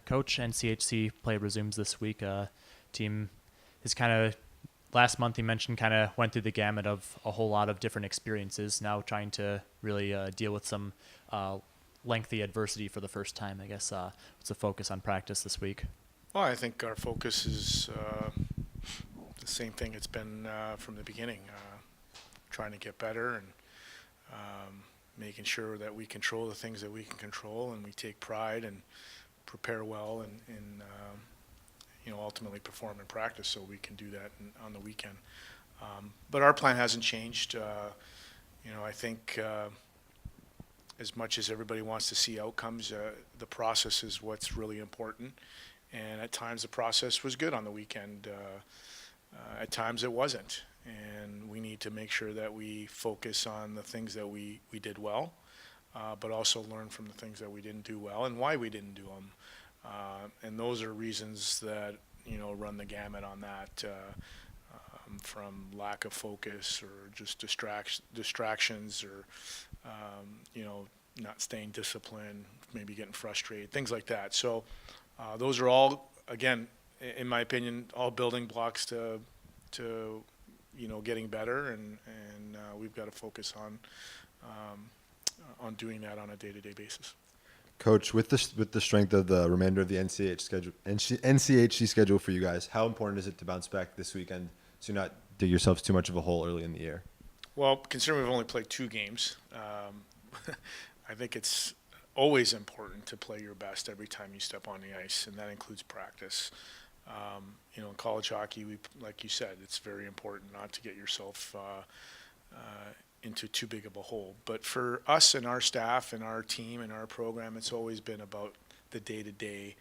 Coach, NCHC play resumes this week. Team is kind of last month. You mentioned kind of went through the gamut of a whole lot of different experiences. Now trying to really deal with some lengthy adversity for the first time. I guess what's the focus on practice this week? Well, I think our focus is the same thing it's been from the beginning, trying to get better and making sure that we control the things that we can control, and we take pride and prepare well and ultimately perform in practice so we can do that on the weekend. But our plan hasn't changed. I think as much as everybody wants to see outcomes, the process is what's really important. And at times the process was good on the weekend. At times it wasn't. And we need to make sure that we focus on the things that we did well, but also learn from the things that we didn't do well and why we didn't do them. And those are reasons that, run the gamut on that, from lack of focus or just distractions or, not staying disciplined, maybe getting frustrated, things like that. So those are all, again, in my opinion, all building blocks to getting better, and we've got to focus on doing that on a day-to-day basis. Coach, with the strength of the remainder of the NCHC schedule for you guys, how important is it to bounce back this weekend so you're not dig yourselves too much of a hole early in the year? Well, considering we've only played 2 games, I think it's always important to play your best every time you step on the ice, and that includes practice. In college hockey, like you said, it's very important not to get yourself into too big of a hole. But for us and our staff and our team and our program, it's always been about the day-to-day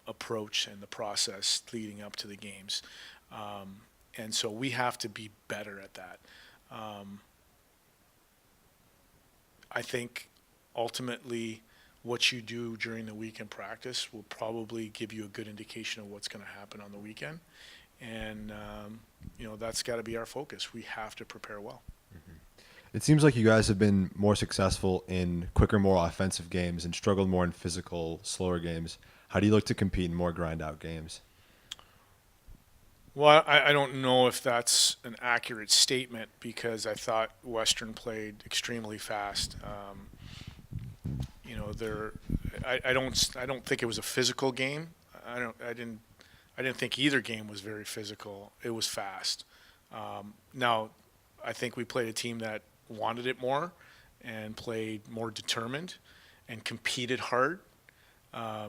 approach and the process leading up to the games. And so we have to be better at that. I think ultimately what you do during the week in practice will probably give you a good indication of what's going to happen on the weekend. And, that's got to be our focus. We have to prepare well. Mm-hmm. It seems like you guys have been more successful in quicker, more offensive games and struggled more in physical, slower games. How do you look to compete in more grind-out games? Well, I don't know if that's an accurate statement, because I thought Western played extremely fast. I don't think it was a physical game. I didn't think either game was very physical. It was fast. Now, I think we played a team that wanted it more and played more determined and competed hard.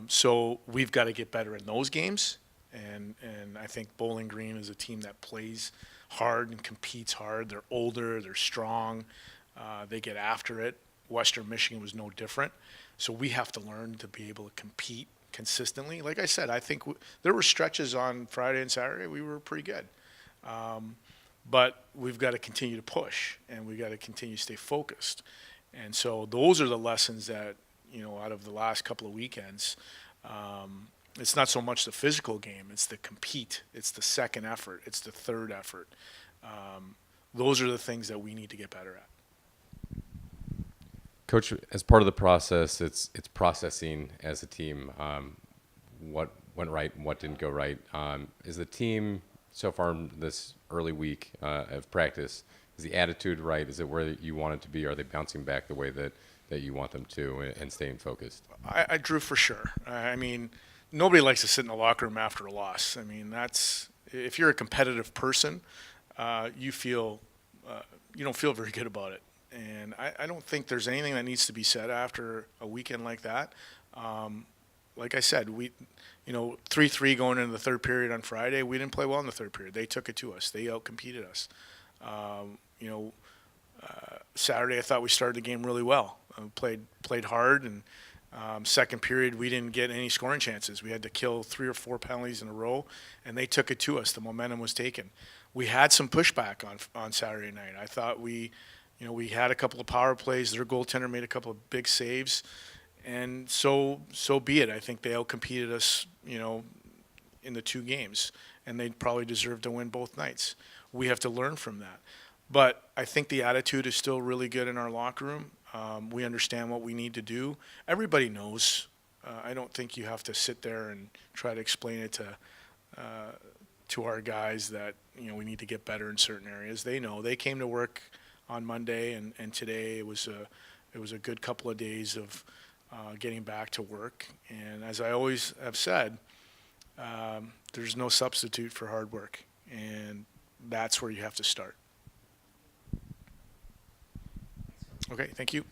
So we've got to get better in those games. And I think Bowling Green is a team that plays hard and competes hard. They're older, they're strong, they get after it. Western Michigan was no different. So we have to learn to be able to compete consistently. Like I said, I think there were stretches on Friday and Saturday we were pretty good. But we've got to continue to push, and we've got to continue to stay focused. And so those are the lessons that, out of the last couple of weekends, it's not so much the physical game, it's the compete, it's the second effort, it's the third effort. Those are the things that we need to get better at. Coach, as part of the process, it's processing as a team what went right and what didn't go right. Is the team so far in this early week of practice, is the attitude right? Is it where you want it to be? Are they bouncing back the way that you want them to and staying focused? I drew for sure. I mean, nobody likes to sit in the locker room after a loss. I mean, if you're a competitive person, you don't feel very good about it. And I don't think there's anything that needs to be said after a weekend like that. Like I said, 3-3 going into the third period on Friday. We didn't play well in the third period. They took it to us. They outcompeted us. Saturday I thought we started the game really well. Played hard, and second period we didn't get any scoring chances. We had to kill 3 or 4 penalties in a row, and they took it to us. The momentum was taken. We had some pushback on Saturday night. I thought we had a couple of power plays. Their goaltender made a couple of big saves, and so be it. I think they outcompeted us, in the 2 games, and they probably deserved to win both nights. We have to learn from that. But I think the attitude is still really good in our locker room. We understand what we need to do. Everybody knows I don't think you have to sit there and try to explain it to our guys that we need to get better in certain areas. They know. They came to work on Monday, and today it was a good couple of days of getting back to work. And as I always have said, there's no substitute for hard work, and that's where you have to start. Okay, thank you.